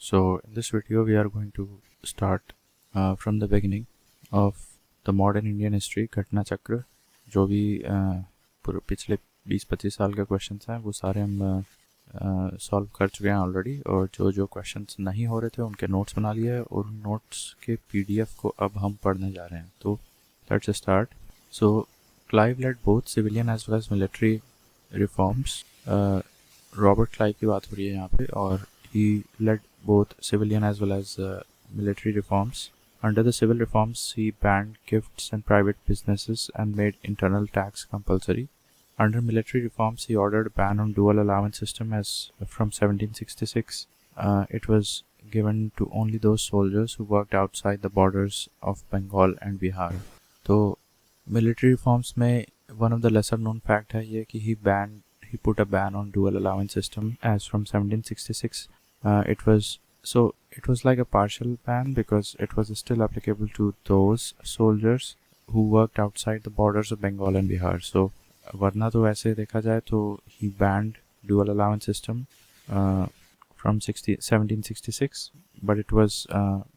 So in this video we are going to start from the beginning of the modern Indian history घटना चक्र जो भी पूरे पिछले 20-25 साल के क्वेश्चंस हैं वो सारे हम सॉल्व कर चुके हैं ऑलरेडी, और जो जो क्वेश्चंस नहीं हो रहे थे उनके नोट्स बना लिए हैं और उन नोट्स के पीडीएफ को अब हम पढ़ने जा रहे हैं. तो let's start. So Clive led both civilian as well as military reforms. Robert Clive की बात हो रही है यहाँ पे, और he led both civilian as well as military reforms. Under the civil reforms, he banned gifts and private businesses and made internal tax compulsory. Under military reforms, he ordered a ban on dual allowance system as from 1766. It was given to only those soldiers who worked outside the borders of Bengal and Bihar. So, military reforms में one of the lesser known fact है ये कि he put a ban on dual allowance system as from 1766. It was like a partial ban because it was still applicable to those soldiers who worked outside the borders of Bengal and Bihar. So वरना तो ऐसे देखा जाए तो he banned dual allowance system from 1766, but it was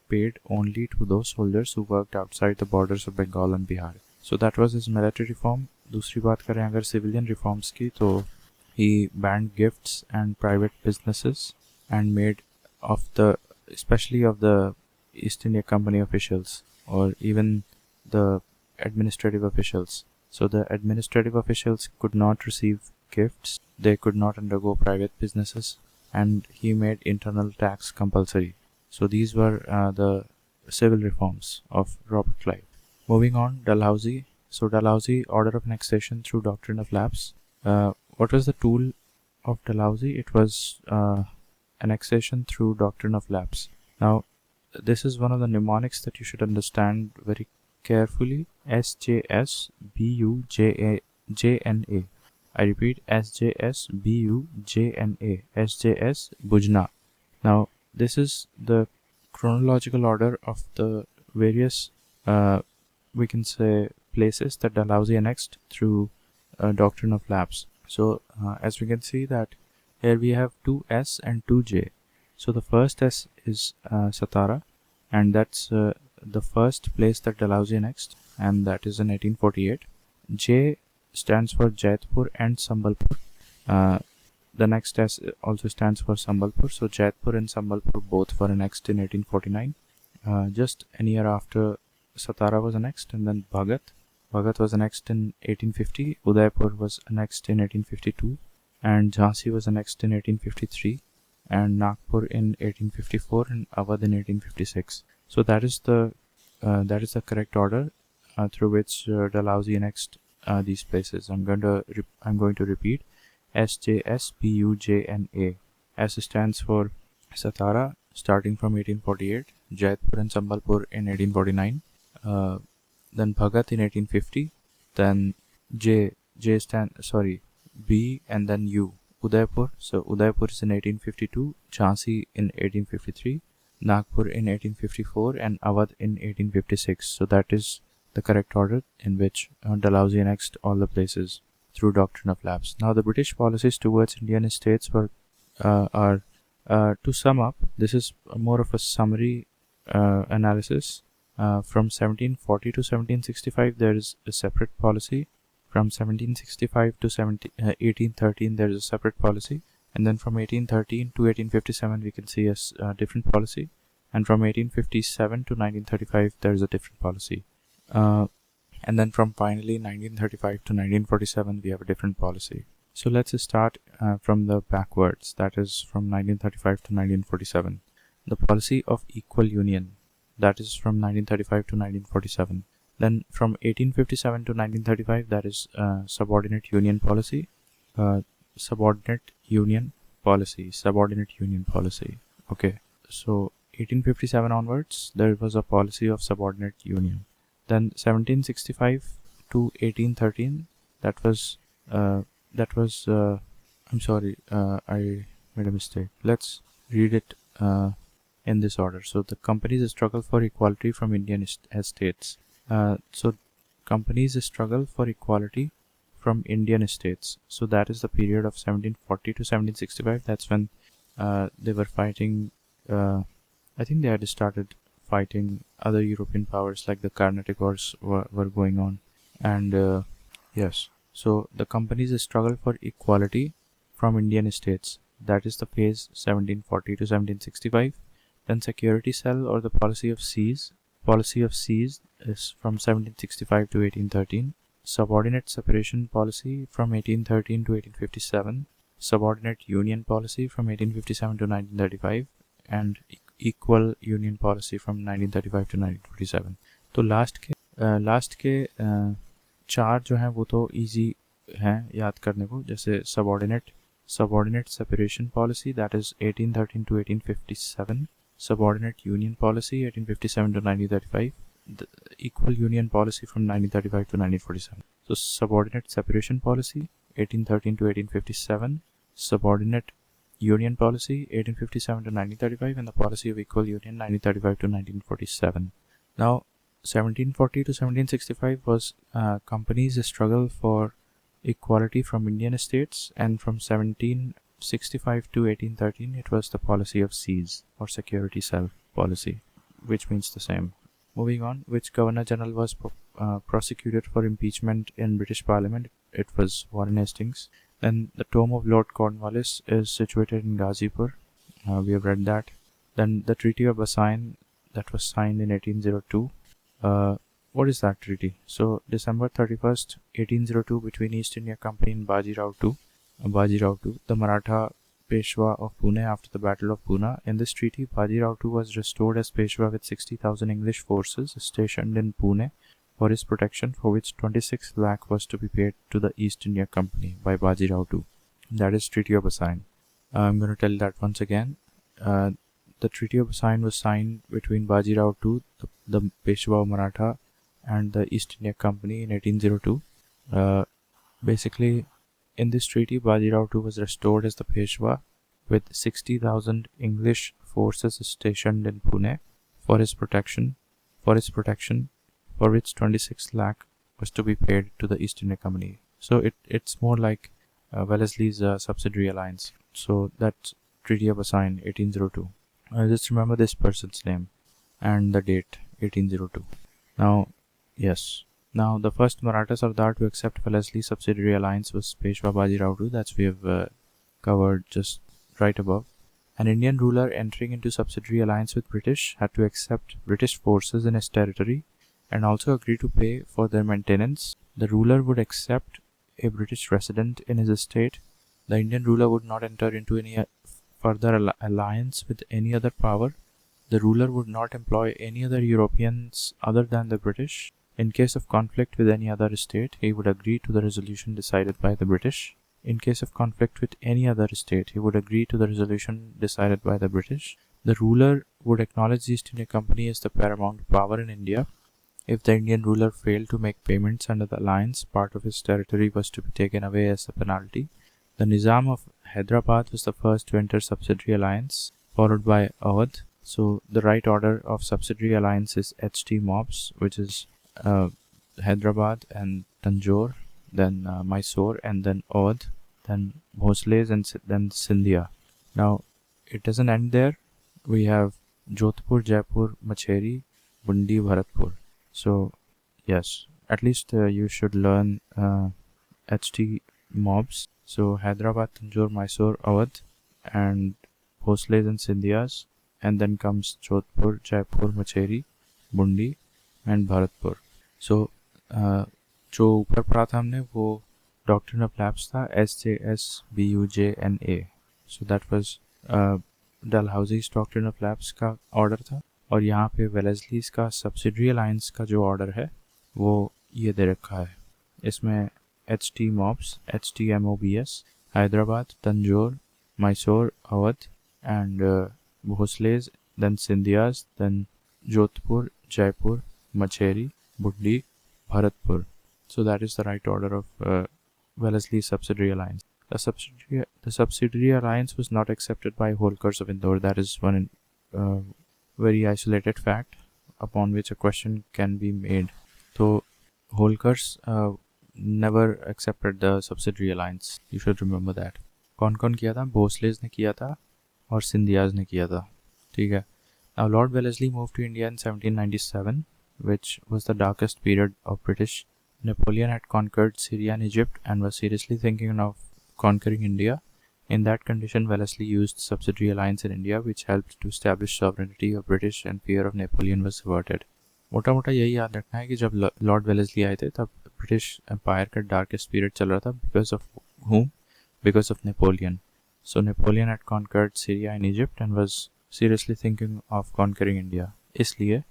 paid only to those soldiers who worked outside the borders of Bengal and Bihar. So that was his military reform. दूसरी बात करें अगर civilian reforms की, तो he banned gifts and private businesses and made especially of the East India Company officials, or even the administrative officials. So the administrative officials could not receive gifts, they could not undergo private businesses, and he made internal tax compulsory. So these were the civil reforms of Robert Clive. Moving on, Dalhousie. So Dalhousie, order of annexation through doctrine of lapse. What was the tool of Dalhousie? It was annexation through doctrine of lapse. Now, this is one of the mnemonics that you should understand very carefully. SJS-BUJNA. I repeat, SJS-BUJNA. SJS Bujna. Now, this is the chronological order of the various, we can say, places that Dalhousie annexed through doctrine of lapse. So, as we can see that here we have 2S and 2J. So the first S is Satara, and that's the first place that Dalhousie annexed, and that is in 1848. J stands for Jaitpur and Sambalpur. The next S also stands for Sambalpur. So Jaitpur and Sambalpur both were annexed in 1849. Just a year after Satara was annexed, and then Bhagat was annexed in 1850. Udaipur was annexed in 1852. And Jhansi was annexed in 1853, and Nagpur in 1854, and Awadh in 1856. So that is the correct order through which Dalhousie annexed these places. I'm going to repeat: SJSBUJNA. S stands for Satara, starting from 1848. Jaitpur and Sambalpur in 1849. Then Bhagat in 1850. Then B and then U, Udaipur. So Udaipur is in 1852, Jhansi in 1853, Nagpur in 1854, and Awadh in 1856. So that is the correct order in which Dalhousie annexed all the places through doctrine of lapse. Now the British policies towards Indian states were to sum up, this is more of a summary analysis. From 1740 to 1765 there is a separate policy. From 1765 to 1813 there is a separate policy, and then from 1813 to 1857 we can see a different policy, and from 1857 to 1935 there is a different policy, and then from finally 1935 to 1947 we have a different policy. So let's start from the backwards, that is from 1935 to 1947. The policy of equal union, that is from 1935 to 1947. Then from 1857 to 1935 that is subordinate union policy. Okay, so 1857 onwards there was a policy of subordinate union. Then 1765 to 1813 that was I'm sorry, I made a mistake. Let's read it in this order. So the companies struggle for equality from Indian estates. So companies struggle for equality from Indian estates. So that is the period of 1740 to 1765. That's when they were fighting I think they had started fighting other European powers, like the Carnatic Wars were going on. And yes, so the companies struggle for equality from Indian states. That is the phase 1740 to 1765. Then security cell, or the policy of seas. Policy of seas is from 1765 to 1813. Subordinate separation policy from 1813 to 1857. Subordinate union policy from 1857 to 1935. And equal union policy from 1935 to 1947. तो last के चार जो हैं वो तो easy हैं याद करने को, जैसे subordinate separation policy, that is 1813 to 1857. Subordinate union policy 1857 to 1935. The equal union policy from 1935 to 1947. So subordinate separation policy 1813 to 1857. Subordinate union policy 1857 to 1935, and the policy of equal union 1935 to 1947. Now 1740 to 1765 was companies' struggle for equality from Indian states, and from 1765 to 1813 it was the policy of seas, or security cell policy, which means the same. Moving on, which Governor General was prosecuted for impeachment in British Parliament? It was Warren Hastings. Then the tomb of Lord Cornwallis is situated in Ghazipur. We have read that. Then the Treaty of Bassein, that was signed in 1802. What is that treaty? So December 31st, 1802, between East India Company and Baji Rao II, the Maratha Peshwa of Pune after the Battle of Poona. In this treaty, Baji Rao II was restored as Peshwa with 60,000 English forces stationed in Pune for his protection, for which 26 lakh was to be paid to the East India Company by Baji Rao II. That is Treaty of Bassein. I'm going to tell that once again. The Treaty of Bassein was signed between Baji Rao II, the Peshwa of Maratha, and the East India Company in 1802. Basically, in this treaty, Baji Rao II was restored as the Peshwa with 60,000 English forces stationed in Pune for his protection, for which 26 lakh was to be paid to the East India Company. So it's more like Wellesley's subsidiary alliance. So that's Treaty of Bassein, 1802. Just remember this person's name and the date, 1802. Now, yes. Now, the first Maratha Sardar to accept Wellesley's subsidiary alliance was Peshwa Baji Rao II. That's we have covered just right above. An Indian ruler entering into subsidiary alliance with British had to accept British forces in his territory and also agree to pay for their maintenance. The ruler would accept a British resident in his estate. The Indian ruler would not enter into any further alliance with any other power. The ruler would not employ any other Europeans other than the British. In case of conflict with any other state, he would agree to the resolution decided by the British. In case of conflict with any other state, he would agree to the resolution decided by the British. The ruler would acknowledge the East India Company as the paramount power in India. If the Indian ruler failed to make payments under the alliance, part of his territory was to be taken away as a penalty. The Nizam of Hyderabad was the first to enter subsidiary alliance, followed by Awadh. So the right order of subsidiary alliance is HT mobs, which is Hyderabad and Tanjore, then Mysore, and then Awadh, then Bhosles, and then Sindhia. Now, it doesn't end there. We have Jodhpur, Jaipur, Macheri, Bundi, Bharatpur. So, yes, at least you should learn HT mobs. So, Hyderabad, Tanjore, Mysore, Awadh, and Bhosles and Sindhias. And then comes Jodhpur, Jaipur, Macheri, Bundi, and Bharatpur. So, जो ऊपर पढ़ा था हमने वो doctrine of lapse था, SJSBUJNA. So that was Dalhousie's doctrine of lapse का order था, और यहाँ पे वेलेस्लीज का सब्सिडरी अलायंस का जो ऑर्डर है वो ये दे रखा है. इसमें HT mobs, HTMOBS, Hyderabad, Tanjore, Mysore, Awadh, and Bhosles, then Sindhias, then Jodhpur, Jaipur, Macheri, Bundi, Bharatpur. So that is the right order of Wellesley's subsidiary alliance. The subsidiary alliance was not accepted by Holkars of Indore. That is one very isolated fact upon which a question can be made. So Holkars never accepted the subsidiary alliance. You should remember that. कौन कौन किया था? भोसलेज ने किया था और सिंधियाज ने किया था. ठीक है. Now Lord Wellesley moved to India in 1797, which was the darkest period of British. Napoleon had conquered Syria and Egypt and was seriously thinking of conquering India. In that condition, Wellesley used subsidiary alliance in India, which helped to establish sovereignty of British and fear of Napoleon was averted. मोटा मोटा यही याद रखना है कि जब Lord Wellesley आए थे तब ब्रिटिश एम्पायर का डार्केस्ट पीरियड चल रहा था because of whom? Because of Napoleon. So Napoleon had conquered Syria and Egypt and was seriously thinking of conquering India. इसलिए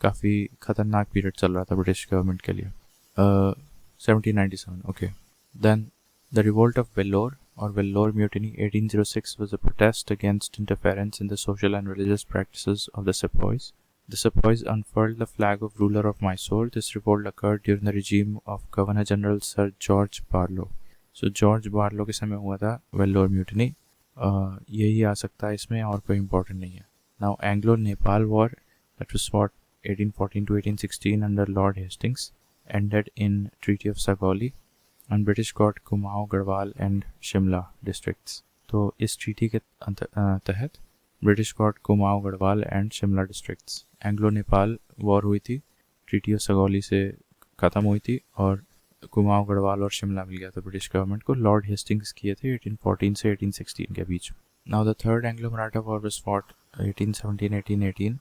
काफ़ी ख़तरनाक पीरियड चल रहा था ब्रिटिश गवर्नमेंट के लिए. 1797. Okay. Then the revolt of Vellore or Vellore Mutiny 1806 was a protest against interference in the social and religious practices of the Sepoys. The Sepoys unfurled the flag of ruler of Mysore. This revolt occurred during the regime of Governor General Sir George Barlow. So George Barlow के समय हुआ था Vellore Mutiny. यही आ सकता है इसमें और कोई important नहीं है. Now Anglo-Nepal War that was fought 1814 to 1816 under Lord Hastings ended in Treaty of Sagoli and British got Kumaon, Garhwal and Shimla districts. तो इस ट्रीटी के तहत British got Kumaon, Garhwal and Shimla districts. Anglo Nepal war हुई थी, treaty of Sugauli से ख़त्म हुई थी और कुमाऊं, गढ़वाल और शिमला मिल गया था ब्रिटिश गवर्नमेंट को. लॉर्ड हेस्टिंग्स किए थे 1814 से 1816 के बीच. Now the third Anglo Maratha war was fought 1817-1818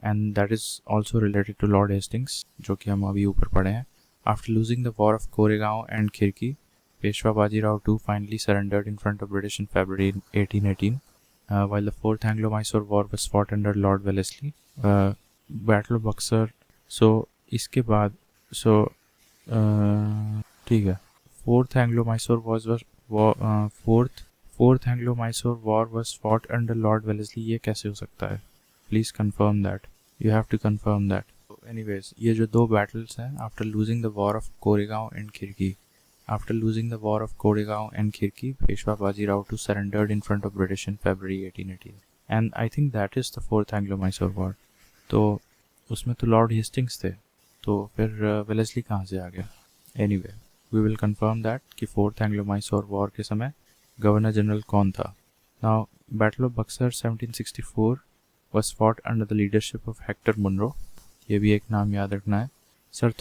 and that is also related to Lord Hastings, जो कि हम अभी ऊपर पढ़े हैं. After losing the War of Koregaon and Khirki, Peshwa Bajirao II finally surrendered in front of British in February 1818. While the Fourth Anglo-Mysore War was fought under Lord Wellesley, Battle of Buxar. So इसके बाद ठीक है. Fourth Anglo-Mysore War was fought under Lord Wellesley. ये कैसे हो सकता है? Please confirm that. You have to confirm that. Anyways, ये जो दो battles हैं, after losing the War of Koregaon and Khirki, Peshwa Bajirao II surrendered in front of British in February 1818. And I think that is the Fourth Anglo-Mysore War. तो उसमें तो Lord Hastings थे, तो फिर वेलेस्ली कहाँ से आ गया? Anyway, we will confirm that कि Fourth Anglo-Mysore War के समय गवर्नर जनरल कौन था. Now, Battle of Buxar 1764 was fought under the leadership of Hector Munro. ये भी एक नाम याद रखना है. Sir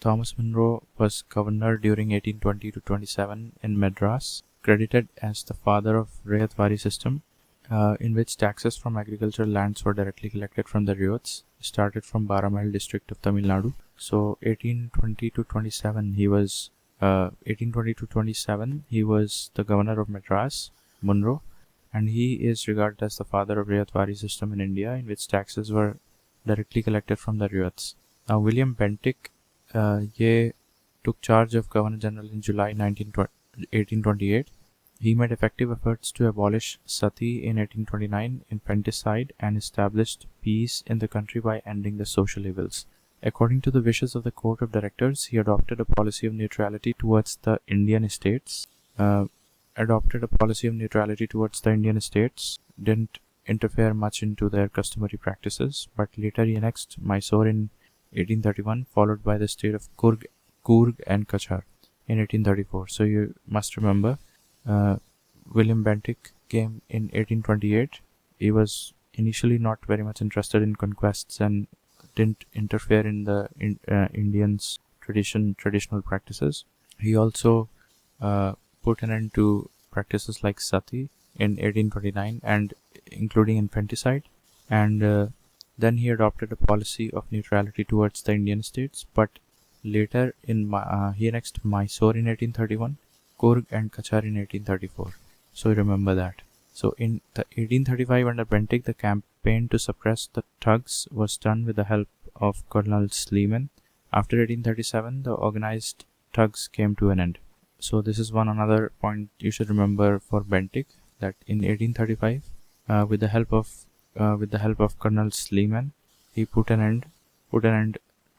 Thomas Munro was governor during 1820 to 27 in Madras, credited as the father of Rayatwari system, in which taxes from agricultural lands were directly collected from the ryots, started from Baramal district of Tamil Nadu. So 1820 to 27 he was the governor of Madras, Munro. And he is regarded as the father of Rayatwari system in India, in which taxes were directly collected from the ryots. Now William Bentinck ये took charge of Governor General in July 1828. He made effective efforts to abolish sati in 1829 infanticide and established peace in the country by ending the social evils. According to the wishes of the Court of Directors, he adopted a policy of neutrality towards the Indian states. Didn't interfere much into their customary practices, but later he annexed Mysore in 1831, followed by the state of Coorg and Cachar in 1834. So you must remember, William Bentinck came in 1828. He was initially not very much interested in conquests and didn't interfere in the Indians' traditional practices. He also put an end to practices like sati in 1829 and including infanticide, and then he adopted a policy of neutrality towards the Indian states, but later he annexed Mysore in 1831, Coorg and Cachar in 1834. So remember that. So in the 1835 under Bentinck, the campaign to suppress the thugs was done with the help of Colonel Sleeman. After 1837, the organized thugs came to an end. So this is another point you should remember for Bentinck, that in 1835, with the help of Colonel Sleeman, he put an end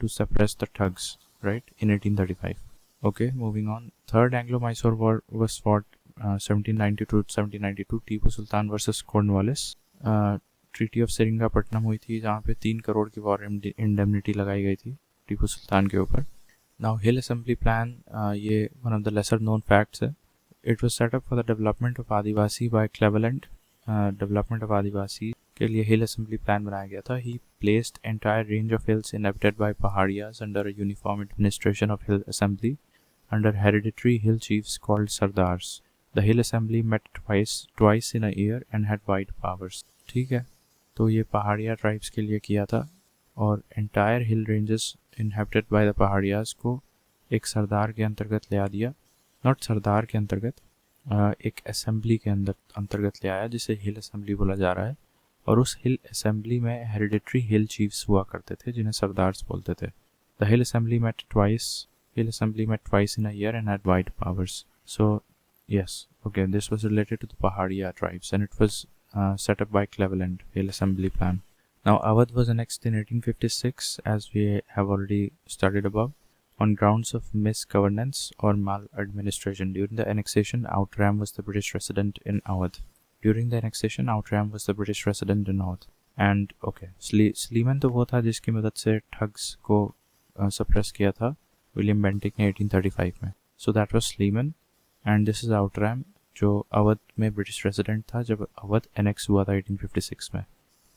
to suppress the thugs, right, in 1835. Okay, moving on. Third Anglo-Mysore War was fought 1792. Tipu Sultan versus Cornwallis. Treaty of Seringapatam हुई थी, जहाँ पे 3 करोड़ की war indemnity लगाई गई थी टीपू सुल्तान के ऊपर. Now Hill Assembly Plan, ये one of the lesser known facts है. It was set up for the development of Adivasi by Cleveland development of Adivasi के लिए हिल असेंबली प्लान बनाया गया था. He placed entire range of hills inhabited by Paharias under a uniform administration of hill assembly under hereditary hill chiefs called Sardars. The hill assembly met twice in a year and had wide powers. ठीक है, तो ये पहाड़िया tribes के लिए किया था और entire hill ranges inhabited by the Paharias को एक सरदार के अंतर्गत ले आ दिया. नॉट सरदार के अंतर्गत, एक असेंबली के अंतर्गत ले आया जिसे हिल असेंबली बोला जा रहा है. और उस हिल असेंबली में हेरिडिटरी हिल चीफ्स हुआ करते थे जिन्हें सरदार्स बोलते थे. The hill assembly met twice in a year and had wide powers. So yes, okay, this was related to the Pahadiya tribes and it was set up by Cleveland Hill Assembly Plan. Now Awadh was annexed in 1856 as we have already studied above on grounds of misgovernance or maladministration. During the annexation, Outram was the British resident in Awadh. And okay, Sleeman तो वो था जिसकी मदद से thugs को suppress किया था William Bentinck ने 1835 में. So that was Sleeman. And this is Outram जो अवध में ब्रिटिश रेजिडेंट था जब अवध एनेक्स हुआ था 1856 में.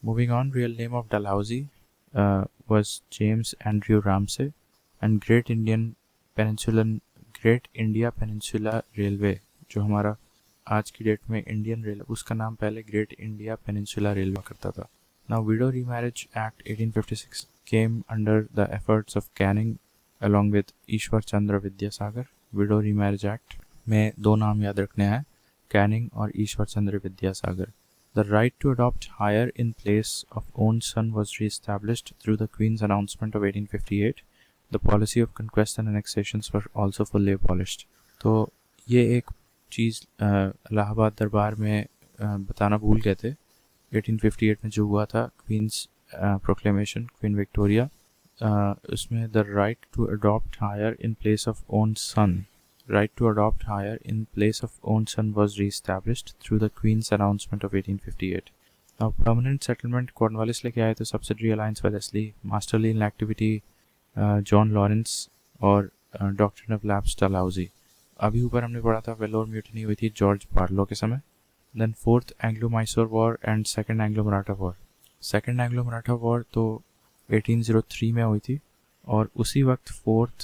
Moving on, real name of Dalhousie was James Andrew Ramsay and great India peninsula railway जो हमारा आज की डेट में इंडियन रेलवे, उसका नाम पहले ग्रेट इंडिया पेनिनसुला रेलवे करता था. Now widow remarriage act 1856 came under the efforts of Canning along with Ishwar Chandra Vidyasagar. Widow remarriage act में दो नाम याद रखने हैं, कैनिंग और Ishwar Chandra Vidyasagar. The right to adopt heir in place of own son was re established through the queen's announcement of 1858. The policy of conquest and annexations were also fully abolished. तो ये एक चीज़ इलाहाबाद दरबार में बताना भूल गए थे. 1858 में जो हुआ था क्वींस प्रोक्लेमेशन, क्वीन विक्टोरिया, उसमें the right to adopt heir in place of own son in place of own son was re-established through the Queen's announcement of 1858. Now, permanent settlement Cornwallis लेके आए तो subsidiary alliance Wellesley, masterly in activity John Lawrence और doctrine of lapse Dalhousie. अभी ऊपर हमने पढ़ा था Vellore mutiny हुई थी जॉर्ज बार्लो के समय. Then fourth Anglo-Mysore War and second Anglo-Maratha War. Second Anglo-Maratha War तो 1803 में हुई थी और उसी वक्त fourth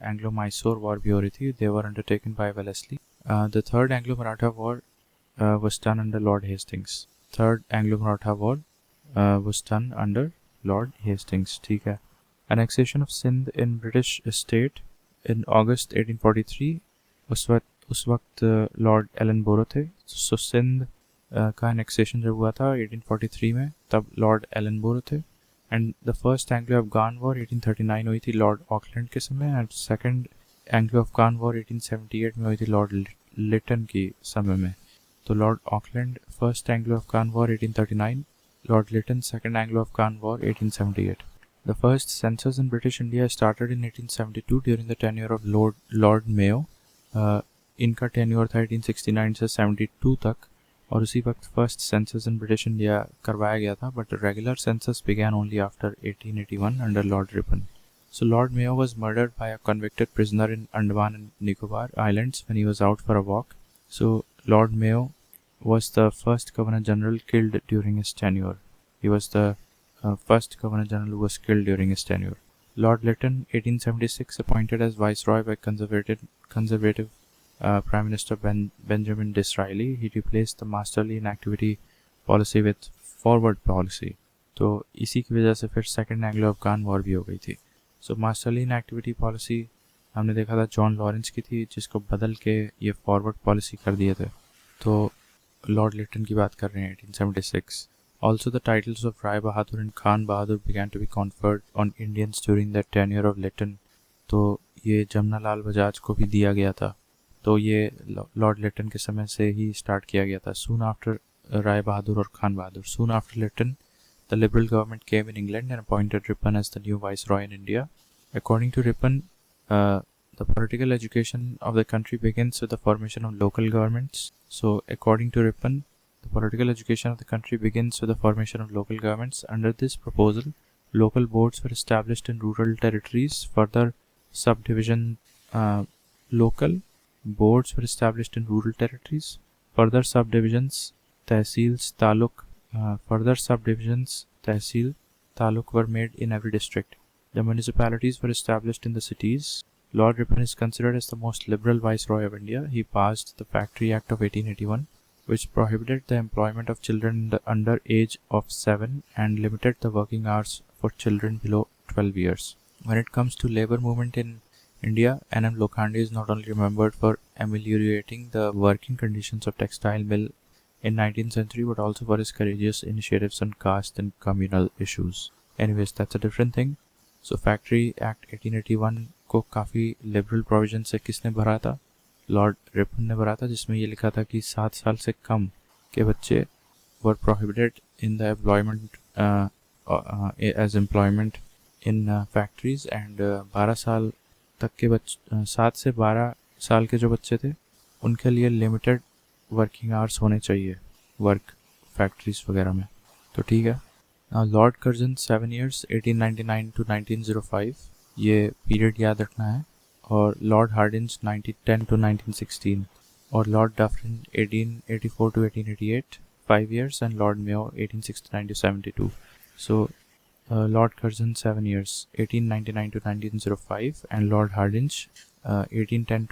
Anglo-Mysore War भी हो रही थी. They were undertaken by Wellesley. The third Anglo-Maratha War was done under Lord Hastings. ठीक है. Annexation of Sindh in British State in August 1843. उस वक्त लॉर्ड एलनबोरो थे. सो सिंध का annexation जब हुआ था 1843 में तब लॉर्ड एलनबोरो थे. And the first Anglo Afghan war 1839 हुई थी लॉर्ड ऑकलैंड के समय. And second Anglo Afghan war 1878 में हुई थी लॉर्ड लिटन की समय में. तो Lord Auckland first Anglo Afghan war 1839, Lord Lytton second Anglo Afghan war 1878. The first census in British India started in 1872 during the tenure of Lord Mayo. इनका tenure था 1869 से 72 तक और उसी वक्त first census in British India करवाया गया था. But regular census began only after 1881 under Lord Ripon. So Lord Mayo was murdered by a convicted prisoner in Andaman and Nicobar Islands when he was out for a walk. So Lord Mayo was the first Governor General killed during his tenure. He was the first Governor General who was killed during his tenure. Lord Lytton, 1876, appointed as Viceroy by conservative Prime Minister Benjamin Disraeli. He replaced the masterly inactivity policy with forward policy. तो इसी की वजह से फिर second Anglo Afghan war भी हो गई थी. सो मास्टरली इनएक्टिविटी पॉलिसी हमने देखा था जॉन लॉरेंस की थी जिसको बदल के ये फॉरवर्ड पॉलिसी कर दिए थे. तो लॉर्ड लिटन की बात कर रहे हैं 1876. Also the titles of Rai Bahadur and Khan Bahadur began to be conferred on Indians during the tenure of Lytton. तो ये जमुना लाल बजाज को भी दिया गया था. तो ये लॉर्ड लिटन के समय से ही स्टार्ट किया गया था. सून आफ्टर राय बहादुर और Khan Bahadur. Soon after Lytton the Liberal government came in England and appointed Ripon as the new viceroy in India. According to Ripon, the political education of the country begins with the formation of local governments. So, according to Ripon, the political education of the country begins with the formation of local governments. Under this proposal, local boards were established in rural territories. Further subdivision, local boards were established in rural territories. Further subdivisions tehsils, taluk, further subdivisions, tehsil, taluk were made in every district. The municipalities were established in the cities. Lord Ripon is considered as the most liberal viceroy of India. He passed the Factory Act of 1881, which prohibited the employment of children under age of 7 and limited the working hours for children below 12 years. When it comes to labor movement in India, N.M. Lokhandi is not only remembered for ameliorating the working conditions of textile mill in 19th century, but also for his courageous initiatives on caste and communal issues. Anyways, that's a different thing. So Factory Act 1881 को काफ़ी liberal provision से किसने भरा था? Lord Ripon ने भरा था, जिसमें ये लिखा था कि 7 साल से कम के बच्चे were prohibited in the employment as employment in factories and 12 साल तक के 7 से 12 साल के जो बच्चे थे उनके लिए लिमिटेड वर्किंग आवर्स होने चाहिए वर्क फैक्ट्रीज वगैरह में. तो ठीक है. लॉर्ड कर्जन 7 years 1899 to 1905 ये पीरियड याद रखना है. और लॉर्ड हार्डिंज 1910 to 1916 और Lord Dufferin 1884 to 1888 5 years and Lord Mayo 1869 to 72. So Lord Curzon 7 years 1899 to 1905 and Lord Hardinge 1910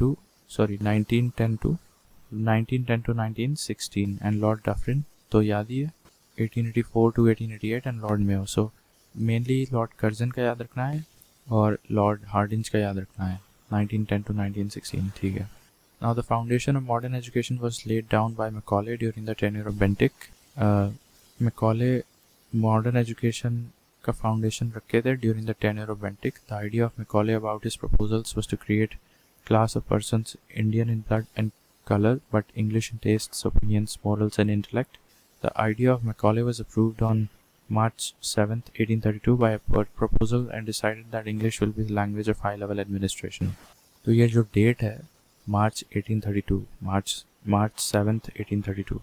to 1916 and Lord Dufferin तो याद ही है 1884 to 1888 and Lord Mayo. So mainly Lord Curzon का याद रखना है और Lord Hardinge का याद रखना है 1910 to 1916. ठीक है. Now the foundation of modern education was laid down by Macaulay during the tenure of Bentinck. Macaulay modern education का foundation रखे थे during the tenure of Bentinck. The idea of Macaulay about his proposals was to create class of persons Indian in blood and color but English in tastes, opinions, morals and intellect. The idea of Macaulay was approved on March 7th, 1832 by a proposal and decided that English will be the language of high-level administration. तो ये जो date है मार्च 1832 मार्च 7th 1832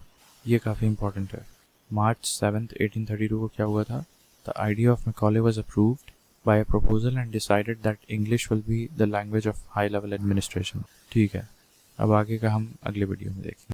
ये काफ़ी important है. मार्च 7th 1832 को क्या हुआ था? The idea of Macaulay was approved by a proposal and decided that English will be the language of high-level administration. ठीक है. अब आगे का हम अगले वीडियो में देखेंगे.